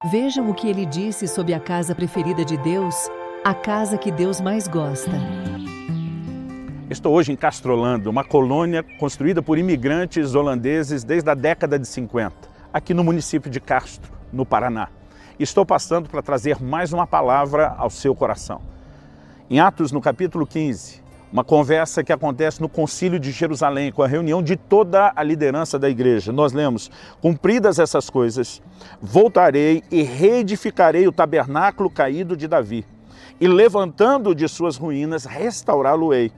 Vejam o que ele disse sobre a casa preferida de Deus, a casa que Deus mais gosta. Estou hoje em Castrolando, uma colônia construída por imigrantes holandeses desde a década de 50, aqui no município de Castro, no Paraná. Estou passando para trazer mais uma palavra ao seu coração. Em Atos, no capítulo 15, uma conversa que acontece no Concílio de Jerusalém, com a reunião de toda a liderança da igreja. Nós lemos: cumpridas essas coisas, voltarei e reedificarei o tabernáculo caído de Davi, e levantando-o de suas ruínas, restaurá-lo-ei,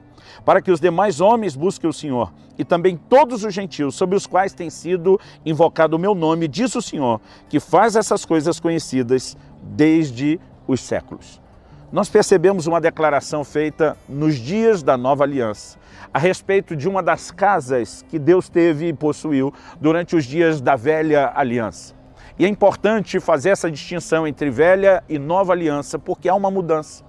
para que os demais homens busquem o Senhor, e também todos os gentios, sobre os quais tem sido invocado o meu nome, diz o Senhor, que faz essas coisas conhecidas desde os séculos. Nós percebemos uma declaração feita nos dias da Nova Aliança, a respeito de uma das casas que Deus teve e possuiu durante os dias da Velha Aliança. E é importante fazer essa distinção entre Velha e Nova Aliança, porque há uma mudança.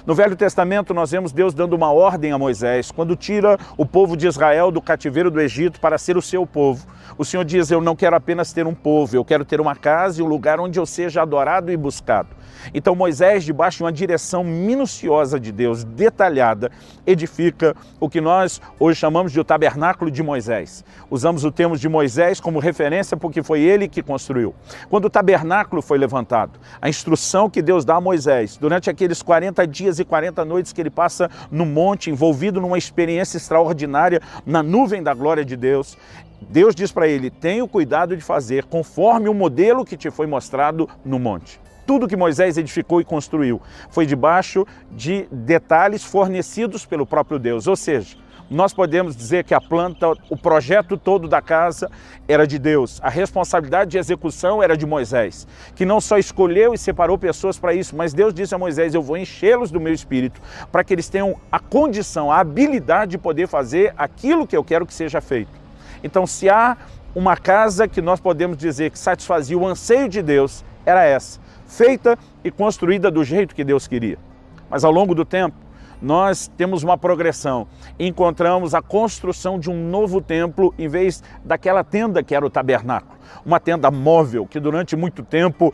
No Velho Testamento nós vemos Deus dando uma ordem a Moisés, quando tira o povo de Israel do cativeiro do Egito para ser o seu povo. O Senhor diz: eu não quero apenas ter um povo, eu quero ter uma casa e um lugar onde eu seja adorado e buscado. Então Moisés, debaixo de uma direção minuciosa de Deus, detalhada, edifica o que nós hoje chamamos de o tabernáculo de Moisés. Usamos o termo de Moisés como referência porque foi ele que construiu. Quando o tabernáculo foi levantado, a instrução que Deus dá a Moisés, durante aqueles 40 dias e 40 noites que ele passa no monte, envolvido numa experiência extraordinária na nuvem da glória de Deus, Deus diz para ele: tenha o cuidado de fazer conforme o modelo que te foi mostrado no monte. Tudo que Moisés edificou e construiu foi debaixo de detalhes fornecidos pelo próprio Deus. Ou seja, nós podemos dizer que a planta, o projeto todo da casa era de Deus. A responsabilidade de execução era de Moisés, que não só escolheu e separou pessoas para isso, mas Deus disse a Moisés: eu vou enchê-los do meu espírito para que eles tenham a condição, a habilidade de poder fazer aquilo que eu quero que seja feito. Então, se há uma casa que nós podemos dizer que satisfazia o anseio de Deus, era essa, feita e construída do jeito que Deus queria. Mas ao longo do tempo, nós temos uma progressão. Encontramos a construção de um novo templo em vez daquela tenda que era o tabernáculo. Uma tenda móvel que durante muito tempo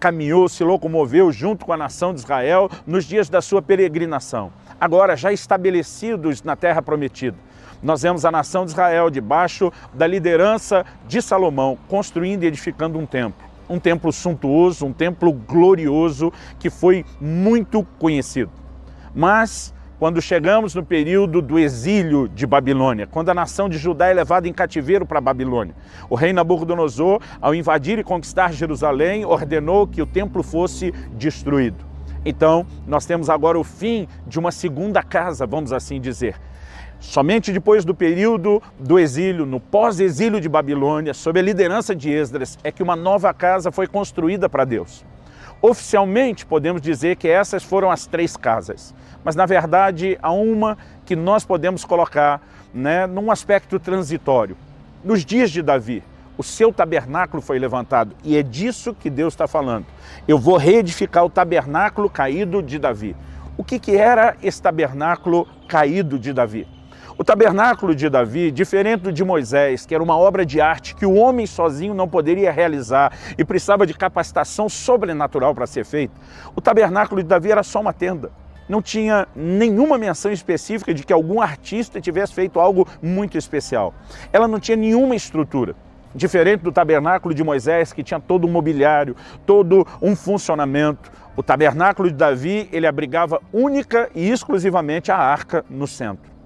caminhou, se locomoveu junto com a nação de Israel nos dias da sua peregrinação. Agora, já estabelecidos na terra prometida, nós vemos a nação de Israel debaixo da liderança de Salomão construindo e edificando um templo. Um templo suntuoso, um templo glorioso que foi muito conhecido. Mas quando chegamos no período do exílio de Babilônia, quando a nação de Judá é levada em cativeiro para a Babilônia, o rei Nabucodonosor, ao invadir e conquistar Jerusalém, ordenou que o templo fosse destruído. Então, nós temos agora o fim de uma segunda casa, vamos assim dizer. Somente depois do período do exílio, no pós-exílio de Babilônia, sob a liderança de Esdras, é que uma nova casa foi construída para Deus. Oficialmente, podemos dizer que essas foram as 3 casas, mas na verdade há uma que nós podemos colocar num aspecto transitório. Nos dias de Davi, o seu tabernáculo foi levantado e é disso que Deus está falando. Eu vou reedificar o tabernáculo caído de Davi. O que era esse tabernáculo caído de Davi? O tabernáculo de Davi, diferente do de Moisés, que era uma obra de arte que o homem sozinho não poderia realizar e precisava de capacitação sobrenatural para ser feito, o tabernáculo de Davi era só uma tenda. Não tinha nenhuma menção específica de que algum artista tivesse feito algo muito especial. Ela não tinha nenhuma estrutura. Diferente do tabernáculo de Moisés, que tinha todo um mobiliário, todo um funcionamento, o tabernáculo de Davi, ele abrigava única e exclusivamente a arca no centro.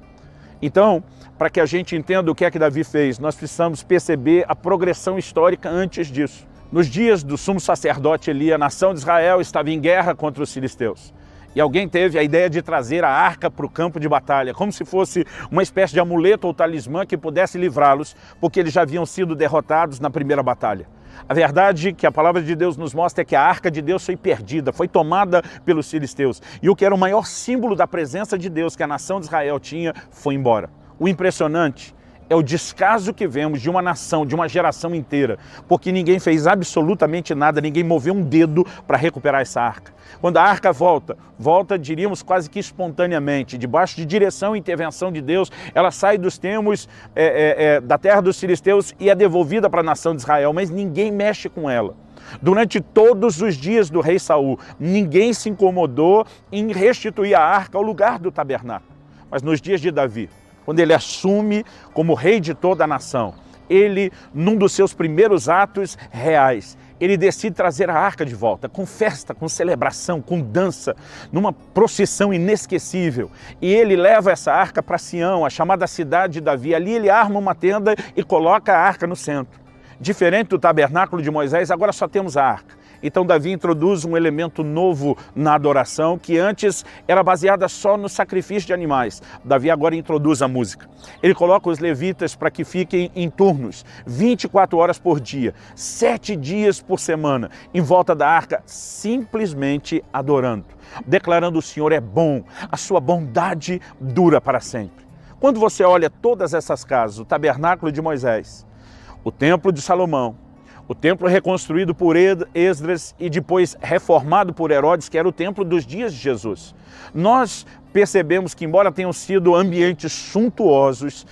Então, para que a gente entenda o que é que Davi fez, nós precisamos perceber a progressão histórica antes disso. Nos dias do sumo sacerdote Eli, a nação de Israel estava em guerra contra os filisteus. E alguém teve a ideia de trazer a arca para o campo de batalha, como se fosse uma espécie de amuleto ou talismã que pudesse livrá-los, porque eles já haviam sido derrotados na primeira batalha. A verdade que a palavra de Deus nos mostra é que a arca de Deus foi perdida, foi tomada pelos filisteus. E o que era o maior símbolo da presença de Deus que a nação de Israel tinha, foi embora. O impressionante é o descaso que vemos de uma nação, de uma geração inteira, porque ninguém fez absolutamente nada, ninguém moveu um dedo para recuperar essa arca. Quando a arca volta, diríamos quase que espontaneamente, debaixo de direção e intervenção de Deus, ela sai dos termos da terra dos filisteus e é devolvida para a nação de Israel, mas ninguém mexe com ela. Durante todos os dias do rei Saul, ninguém se incomodou em restituir a arca ao lugar do tabernáculo. Mas nos dias de Davi, quando ele assume como rei de toda a nação, ele, num dos seus primeiros atos reais, ele decide trazer a arca de volta, com festa, com celebração, com dança, numa procissão inesquecível. E ele leva essa arca para Sião, a chamada cidade de Davi. Ali ele arma uma tenda e coloca a arca no centro. Diferente do tabernáculo de Moisés, agora só temos a arca. Então Davi introduz um elemento novo na adoração, que antes era baseada só no sacrifício de animais. Davi agora introduz a música. Ele coloca os levitas para que fiquem em turnos, 24 horas por dia, 7 dias por semana, em volta da arca, simplesmente adorando, declarando: o Senhor é bom, a sua bondade dura para sempre. Quando você olha todas essas casas, o tabernáculo de Moisés, o templo de Salomão, o templo reconstruído por Esdras e depois reformado por Herodes, que era o templo dos dias de Jesus, nós percebemos que, embora tenham sido ambientes suntuosos,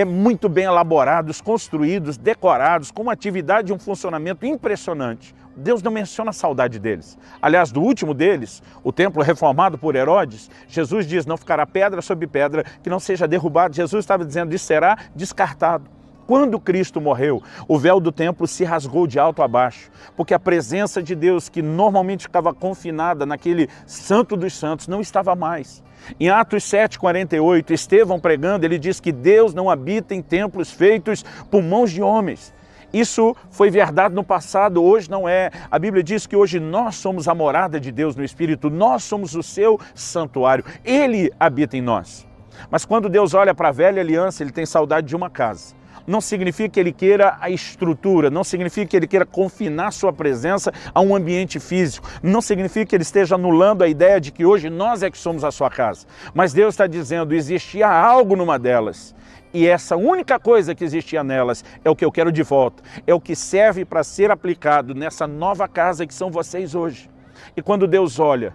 muito bem elaborados, construídos, decorados, com uma atividade e um funcionamento impressionante, Deus não menciona a saudade deles. Aliás, do último deles, o templo reformado por Herodes, Jesus diz: não ficará pedra sobre pedra que não seja derrubado. Jesus estava dizendo: isso será descartado. Quando Cristo morreu, o véu do templo se rasgou de alto a baixo, porque a presença de Deus, que normalmente ficava confinada naquele Santo dos Santos, não estava mais. Em Atos 7:48, Estevão pregando, ele diz que Deus não habita em templos feitos por mãos de homens. Isso foi verdade no passado, hoje não é. A Bíblia diz que hoje nós somos a morada de Deus no Espírito, nós somos o seu santuário, Ele habita em nós. Mas quando Deus olha para a velha aliança, Ele tem saudade de uma casa. Não significa que Ele queira a estrutura, não significa que Ele queira confinar sua presença a um ambiente físico, não significa que Ele esteja anulando a ideia de que hoje nós é que somos a sua casa. Mas Deus está dizendo: existia algo numa delas, e essa única coisa que existia nelas é o que eu quero de volta, é o que serve para ser aplicado nessa nova casa que são vocês hoje. E quando Deus olha,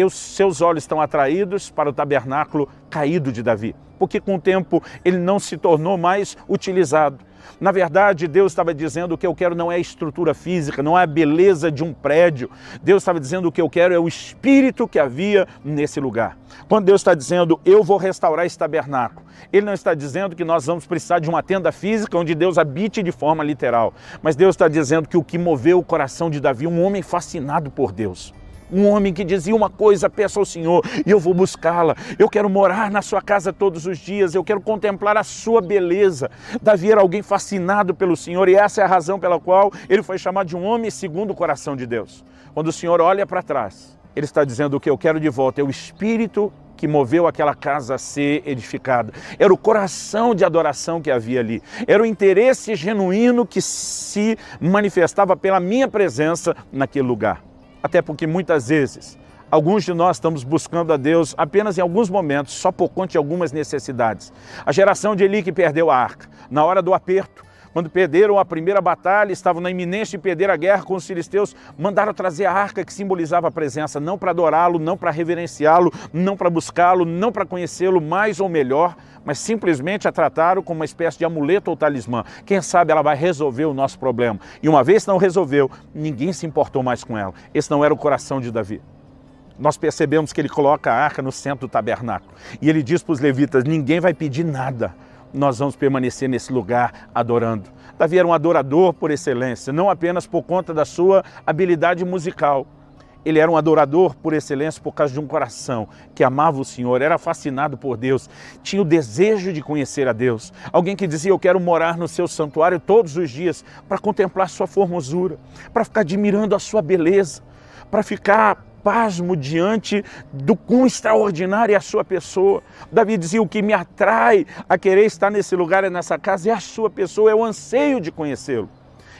seus olhos estão atraídos para o tabernáculo caído de Davi, porque com o tempo ele não se tornou mais utilizado. Na verdade, Deus estava dizendo: o que eu quero não é a estrutura física, não é a beleza de um prédio. Deus estava dizendo: o que eu quero é o espírito que havia nesse lugar. Quando Deus está dizendo: eu vou restaurar esse tabernáculo, Ele não está dizendo que nós vamos precisar de uma tenda física onde Deus habite de forma literal. Mas Deus está dizendo que o que moveu o coração de Davi, um homem fascinado por Deus, um homem que dizia uma coisa: peço ao Senhor e eu vou buscá-la. Eu quero morar na sua casa todos os dias, eu quero contemplar a sua beleza. Davi era alguém fascinado pelo Senhor, e essa é a razão pela qual ele foi chamado de um homem segundo o coração de Deus. Quando o Senhor olha para trás, Ele está dizendo: o que eu quero de volta é o espírito que moveu aquela casa a ser edificada. Era o coração de adoração que havia ali. Era o interesse genuíno que se manifestava pela minha presença naquele lugar. Até porque muitas vezes, alguns de nós estamos buscando a Deus apenas em alguns momentos, só por conta de algumas necessidades. A geração de Eli que perdeu a arca, na hora do aperto, quando perderam a primeira batalha, estavam na iminência de perder a guerra com os filisteus, mandaram trazer a arca que simbolizava a presença, não para adorá-lo, não para reverenciá-lo, não para buscá-lo, não para conhecê-lo mais ou melhor, mas simplesmente a trataram como uma espécie de amuleto ou talismã. Quem sabe ela vai resolver o nosso problema. E uma vez que não resolveu, ninguém se importou mais com ela. Esse não era o coração de Davi. Nós percebemos que ele coloca a arca no centro do tabernáculo. E ele diz para os levitas: ninguém vai pedir nada, nós vamos permanecer nesse lugar adorando. Davi era um adorador por excelência, não apenas por conta da sua habilidade musical. Ele era um adorador por excelência por causa de um coração que amava o Senhor, era fascinado por Deus, tinha o desejo de conhecer a Deus. Alguém que dizia: eu quero morar no seu santuário todos os dias para contemplar sua formosura, para ficar admirando a sua beleza, para ficar pasmo diante do quão extraordinária é a sua pessoa. Davi dizia: o que me atrai a querer estar nesse lugar, nessa casa, é a sua pessoa, é o anseio de conhecê-lo.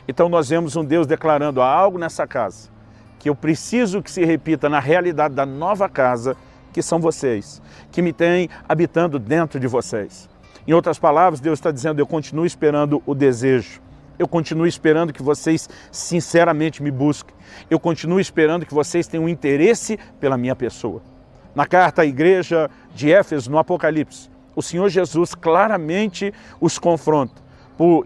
Então nós vemos um Deus declarando: há algo nessa casa que eu preciso que se repita na realidade da nova casa, que são vocês, que me têm habitando dentro de vocês. Em outras palavras, Deus está dizendo: eu continuo esperando o desejo, eu continuo esperando que vocês sinceramente me busquem, eu continuo esperando que vocês tenham interesse pela minha pessoa. Na carta à igreja de Éfeso, no Apocalipse, o Senhor Jesus claramente os confronta.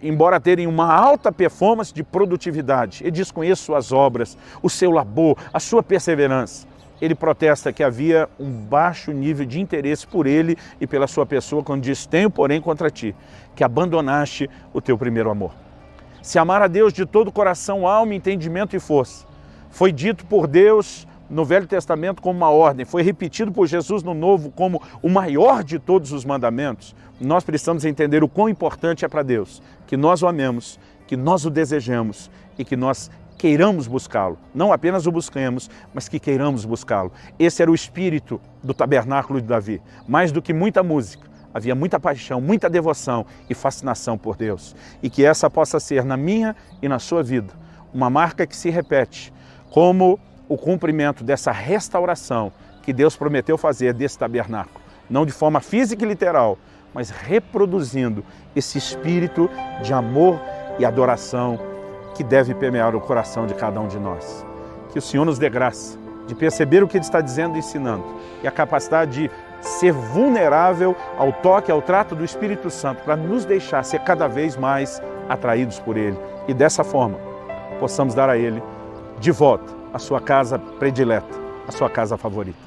embora terem uma alta performance de produtividade. Ele diz: conheço suas obras, o seu labor, a sua perseverança. Ele protesta que havia um baixo nível de interesse por ele e pela sua pessoa, quando diz: tenho, porém, contra ti, que abandonaste o teu primeiro amor. Se amar a Deus de todo o coração, alma, entendimento e força, foi dito por Deus no Velho Testamento como uma ordem, foi repetido por Jesus no Novo como o maior de todos os mandamentos. Nós precisamos entender o quão importante é para Deus que nós o amemos, que nós o desejemos e que nós queiramos buscá-lo. Não apenas o busquemos, mas que queiramos buscá-lo. Esse era o espírito do tabernáculo de Davi. Mais do que muita música, havia muita paixão, muita devoção e fascinação por Deus. E que essa possa ser, na minha e na sua vida, uma marca que se repete como o cumprimento dessa restauração que Deus prometeu fazer desse tabernáculo. Não de forma física e literal, mas reproduzindo esse espírito de amor e adoração que deve permear o coração de cada um de nós. Que o Senhor nos dê graça de perceber o que Ele está dizendo e ensinando e a capacidade de ser vulnerável ao toque, ao trato do Espírito Santo, para nos deixar ser cada vez mais atraídos por Ele e dessa forma possamos dar a Ele de volta a sua casa predileta, a sua casa favorita.